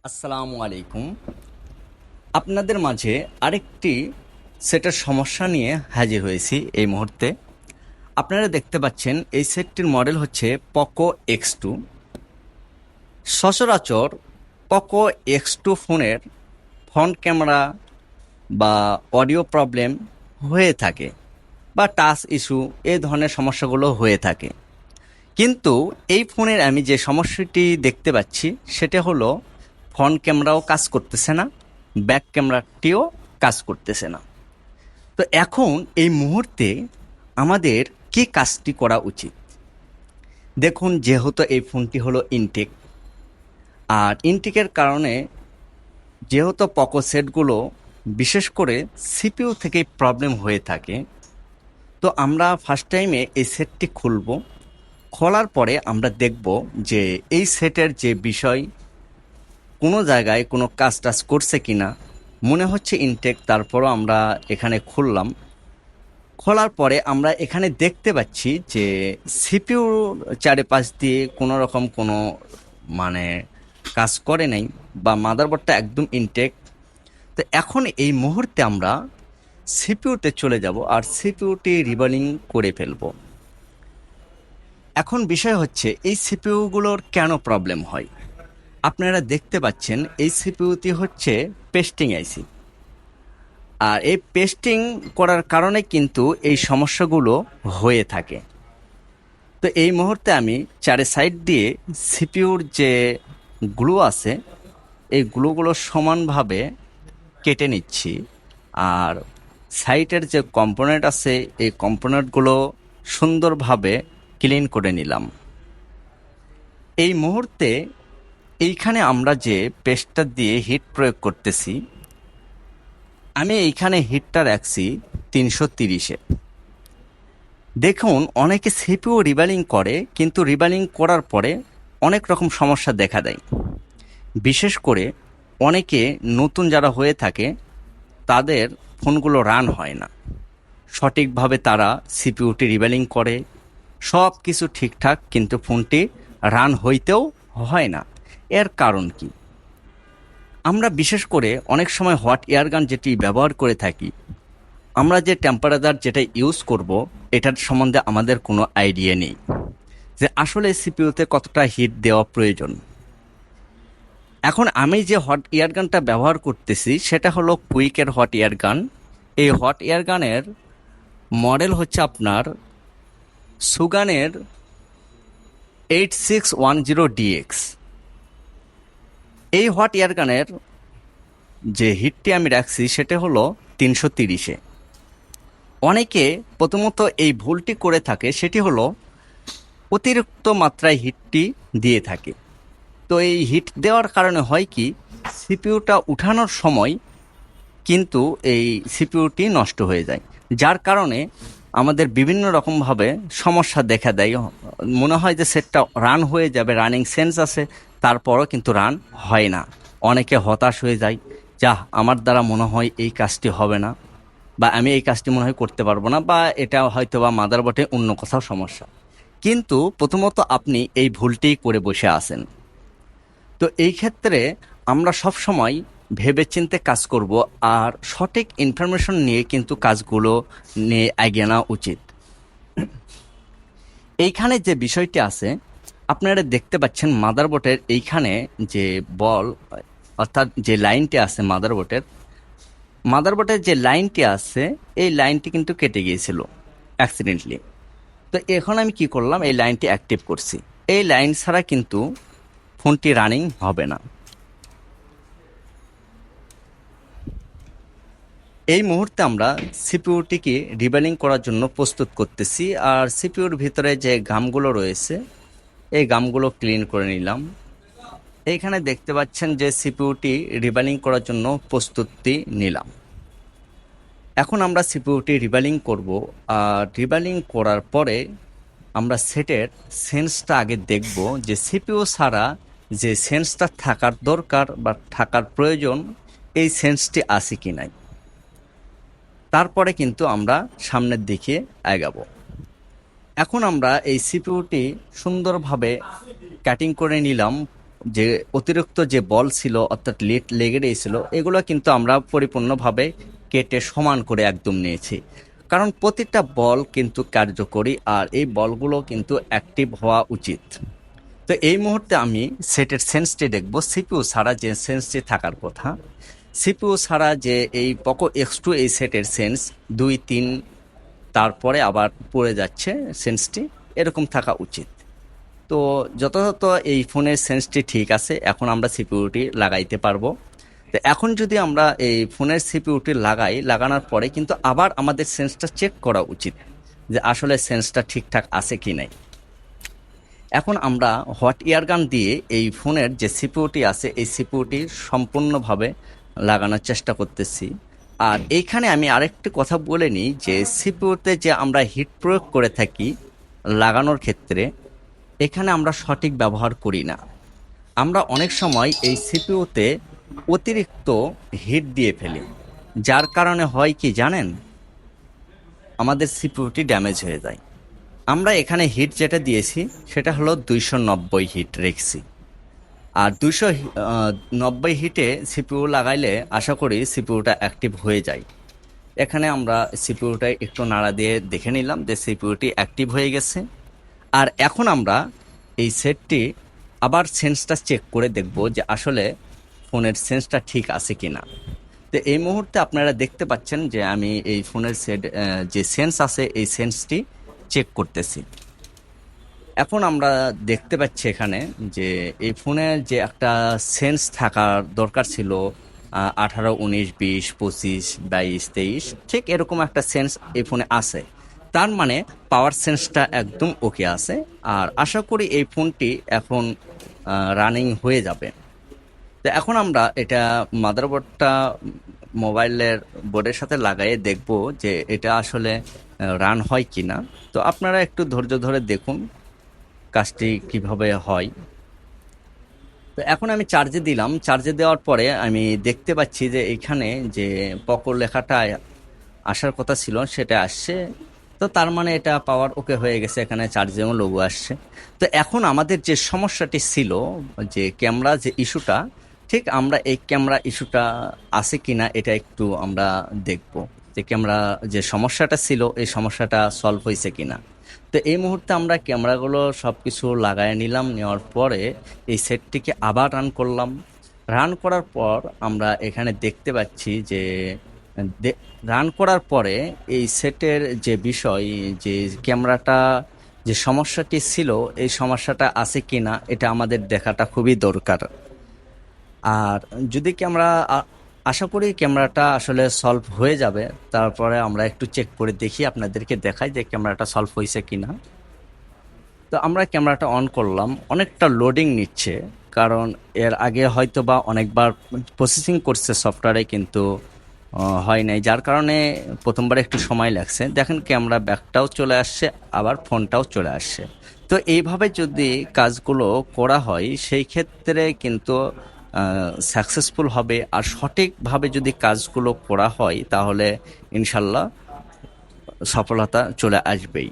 আসসালামু আলাইকুম। আপনাদের মাঝে আরেকটি সেটের সমস্যা নিয়ে হাজির হয়েছি এই মুহূর্তে। আপনারা দেখতে পাচ্ছেন এই সেটটির মডেল হচ্ছে পোকো X2। সচরাচর পোকো X2 ফোনের ফ্রন্ট ক্যামেরা বা অডিও প্রবলেম হয়ে থাকে বা টাচ ইস্যু এই ধরনের সমস্যাগুলো হয়ে থাকে। কিন্তু এই ফোনের আমি যে সমস্যাটি দেখতে পাচ্ছি সেটা হলো ফ্রন্ট ক্যামেরাও কাজ করতেছে না, ব্যাক ক্যামেরাটিও কাজ করতেছে না। তো এখন এই মুহূর্তে আমাদের কি কাজটি করা উচিত? দেখুন, যেহেতু এই ফোনটি হলো ইনটেক, আর ইনটেকের কারণে যেহেতু পোকো সেটগুলো বিশেষ করে সিপিইউ থেকেই প্রবলেম হয়ে থাকে, তো আমরা ফার্স্ট টাইমে এই সেটটি খুলব। খোলার পরে আমরা দেখব যে এই সেটের যে বিষয়, কোনো জায়গায় কোনো কাজ টাজ করছে কিনা। মনে হচ্ছে ইনটেক, তারপরও আমরা এখানে খুললাম। খোলার পরে আমরা এখানে দেখতে পাচ্ছি যে সিপিইউ চারিপাশ দিয়ে কোনো রকম কোনো মানে কাজ করে নাই, বা মাদারবোর্ডটা একদম ইনটেক। তো এখন এই মুহূর্তে আমরা সিপিইউতে চলে যাব আর সিপিইউটি রিবালিং করে ফেলব। এখন বিষয় হচ্ছে এই সিপিইউগুলোর কেন প্রবলেম হয়। আপনারা দেখতে পাচ্ছেন এই সিপিইউটি হচ্ছে পেস্টিং আইসি, আর এই পেস্টিং করার কারণে কিন্তু এই সমস্যাগুলো হয়ে থাকে। তো এই মুহূর্তে আমি চারে সাইড দিয়ে সিপিইউর যে গ্লু আছে এই গ্লুগুলো সমানভাবে কেটে নিচ্ছি, আর সাইটের যে কম্পোনেন্ট আছে এই কম্পোনেন্টগুলো সুন্দরভাবে ক্লিন করে নিলাম। এই মুহূর্তে এইখানে আমরা যে পেস্টটা দিয়ে হিট প্রয়োগ করতেছি, আমি এইখানে হিটটা রাখছি 330-এ। দেখুন, অনেকে সিপিইউ রিবালিং করে, কিন্তু রিবালিং করার পরে অনেক রকম সমস্যা দেখা দেয়। বিশেষ করে অনেকে নতুন যারা হয়ে থাকে তাদের ফোনগুলো রান হয় না সঠিকভাবে। তারা সিপিইউটি রিবালিং করে, সব কিছু ঠিকঠাক, কিন্তু ফোনটি রান হইতেও হয় না। এর কারণ কি? আমরা বিশেষ করে অনেক সময় হট এয়ারগান যেটি ব্যবহার করে থাকি, আমরা যে টেম্পারেচার যেটা ইউজ করব এটার সম্বন্ধে আমাদের কোনো আইডিয়া নেই যে আসলে সিপিইউতে কতটা হিট দেওয়া প্রয়োজন। এখন আমি যে হট এয়ারগানটা ব্যবহার করতেছি সেটা হলো কুইকের হট এয়ারগান। এই হট এয়ারগানের মডেল হচ্ছে আপনার সুগানের 8610DX। এই হট এয়ারগানের যে হিটটি আমি রাখছি সেটা হলো 330-এ। অনেকে প্রথমত এই ভুলটি করে থাকে, সেটি হলো অতিরিক্ত মাত্রায় হিটটি দিয়ে থাকে। তো এই হিট দেওয়ার কারণে হয় কি, সিপিইউটা উঠানোর সময় কিন্তু এই সিপিইউটি নষ্ট হয়ে যায়, যার কারণে আমাদের বিভিন্ন রকমভাবে সমস্যা দেখা দেয়। মনে হয় যে সেটটা রান হয়ে যাবে, রানিং সেন্স আছে, তারপরও কিন্তু রান হয় না। অনেকে হতাশ হয়ে যায়, যা আমার দ্বারা মনে হয় এই কাজটি হবে না, বা আমি এই কাজটি মনে হয় করতে পারবো না, বা এটা হয়তো বা মাদারবোর্ডে অন্য কোথাও সমস্যা। কিন্তু প্রথমত আপনি এই ভুলটিই করে বসে আছেন। তো এই ক্ষেত্রে আমরা সব সময় ভেবেচিন্তে কাজ করব, আর সঠিক ইনফরমেশন নিয়ে কিন্তু কাজগুলো নিয়ে এগিয়ে নেওয়া উচিত। এইখানে যে বিষয়টি আছে, আপনারা দেখতে পাচ্ছেন মাদারবোর্ডের এইখানে যে বল, অর্থাৎ যে লাইনটি আছে মাদারবোর্ডের যে লাইনটি আছে এই লাইনটি কিন্তু কেটে গিয়েছিল অ্যাক্সিডেন্টলি। তো এখন আমি কি করলাম, এই লাইনটি অ্যাক্টিভ করছি। এই লাইন ছাড়া কিন্তু ফোনটি রানিং হবে না। এই মুহূর্তে আমরা সিপিইউটিকে রিবালিং করার জন্য প্রস্তুত করতেছি, আর সিপিইউর ভিতরে যে গামগুলো রয়েছে এই গামগুলো ক্লিন করে নিলাম। এইখানে দেখতে পাচ্ছেন যে সিপিইউটি রিবালিং করার জন্য প্রস্তুতি নিলাম। এখন আমরা সিপিইউটি রিবালিং করব, আর রিবালিং করার পরে আমরা সেটের সেন্সটা আগে দেখব যে সিপিইউ ছাড়া যে সেন্সটা থাকার দরকার বা থাকার প্রয়োজন এই সেন্সটি আছে কি নাই। তারপরে কিন্তু আমরা সামনের দিকে এগাবো। এখন আমরা এই সিপিইউটি সুন্দরভাবে কাটিং করে নিলাম যে অতিরিক্ত যে বল ছিল অর্থাৎ লিড লেগে রয়েছিল এগুলো কিন্তু আমরা পরিপূর্ণভাবে কেটে সমান করে একদম নিয়েছি। কারণ প্রতিটা বল কিন্তু কার্যকরী আর এই বলগুলো কিন্তু অ্যাক্টিভ হওয়া উচিত। তো এই মুহূর্তে আমি সেটের সেন্সটি দেখব, সিপিইউ ছাড়া যে সেন্সটি থাকার কথা, সিপিইউ ছাড়া যে এই পোকো X2 এই সেটের সেন্স 2 3 তারপরে আবার পড়ে যাচ্ছে সেন্সটি, এরকম থাকা উচিত। তো যথাযথ এই ফোনের সেন্সটি ঠিক আছে, এখন আমরা সিপিইউটি লাগাইতে পারবো। তো এখন যদি আমরা এই ফোনের সিপিইউটি লাগানোর পরে কিন্তু আবার আমাদের সেন্সটা চেক করা উচিত যে আসলে সেন্সটা ঠিকঠাক আছে কি নাই। এখন আমরা হট এয়ার গান দিয়ে এই ফোনের যে সিপিইউটি আছে এই সিপিইউটি সম্পূর্ণভাবে লাগানোর চেষ্টা করতেছি। আর এইখানে আমি আরেকটি কথা বলে নিই যে সিপিইউতে যে আমরা হিট প্রয়োগ করে থাকি লাগানোর ক্ষেত্রে, এখানে আমরা সঠিক ব্যবহার করি না। আমরা অনেক সময় এই সিপিইউতে অতিরিক্ত হিট দিয়ে ফেলি, যার কারণে হয় কি জানেন, আমাদের সিপিইউটি ড্যামেজ হয়ে যায়। আমরা এখানে হিট যেটা দিয়েছি সেটা হলো 290 হিট রেখেছি। আর 290 হিটে সিপিইউ লাগাইলে আশা করি সিপিইউটা অ্যাক্টিভ হয়ে যায়। এখানে আমরা সিপিইউটা একটু নাড়া দিয়ে দেখে নিলাম যে সিপিইউটি অ্যাক্টিভ হয়ে গেছে। আর এখন আমরা এই সেটটি আবার সেন্সটা চেক করে দেখব যে আসলে ফোনের সেন্সটা ঠিক আছে কি না। তো এই মুহূর্তে আপনারা দেখতে পাচ্ছেন যে আমি এই ফোনের যে সেন্স আছে এই সেন্সটি চেক করতেছি। এখন আমরা দেখতে পাচ্ছি এখানে যে এই ফোনের যে একটা সেন্স থাকার দরকার ছিল 18 19 20 25 22 23, ঠিক এরকম একটা সেন্স এই ফোনে আছে। তার মানে পাওয়ার সেন্সটা একদম ওকে আছে। আর আশা করি এই ফোনটি এখন রানিং হয়ে যাবে। তো এখন আমরা এটা মাদারবোর্ডটা মোবাইলের বোর্ডের সাথে লাগাইয়ে দেখব যে এটা আসলে রান হয় কি না। তো আপনারা একটু ধৈর্য ধরে দেখুন কাজটি কিভাবে হয়। তো এখন আমি চার্জে দিলাম, চার্জে দেওয়ার পরে আমি দেখতে পাচ্ছি যে এখানে যে পকো লেখাটা আসার কথা ছিল সেটা আসছে। তো তার মানে এটা পাওয়ার ওকে হয়ে গেছে, এখানে চার্জিংও লোগো আসছে। তো এখন আমাদের যে সমস্যাটি ছিল যে ক্যামেরা যে ইস্যুটা, ঠিক আমরা এই ক্যামেরা ইস্যুটা আছে কিনা এটা একটু আমরা দেখব যে ক্যামেরা যে সমস্যাটা ছিল এই সমস্যাটা সলভ হয়েছে কিনা। তো এই মুহূর্তে আমরা ক্যামেরাগুলো সব কিছু লাগায় নিলাম, নেওয়ার পরে এই সেটটিকে আবার রান করলাম। রান করার পর আমরা এখানে দেখতে পাচ্ছি যে রান করার পরে এই সেটের যে বিষয় যে ক্যামেরাটা যে সমস্যাটি ছিল এই সমস্যাটা আছে কিনা এটা আমাদের দেখাটা খুবই দরকার। আর যদি আশা করি ক্যামেরাটা আসলে সলভ হয়ে যাবে, তারপরে আমরা একটু চেক করে দেখি, আপনাদেরকে দেখাই যে ক্যামেরাটা সলভ হয়েছে কিনা। তো আমরা ক্যামেরাটা অন করলাম, অনেকটা লোডিং নিচ্ছে কারণ এর আগে হয়তো বা অনেকবার প্রসেসিং করছে সফটওয়্যারে কিন্তু হয় নাই, যার কারণে প্রথমবার একটু সময় লাগছে। দেখেন ক্যামেরা ব্যাকটাও চলে আসছে, আবার ফোনটাও চলে আসছে। তো এইভাবে যদি কাজগুলো করা হয় সেই ক্ষেত্রে কিন্তু সাকসেসফুল হবে। আর সঠিকভাবে যদি কাজগুলো করা হয় তাহলে ইনশাল্লাহ সফলতা চলে আসবেই।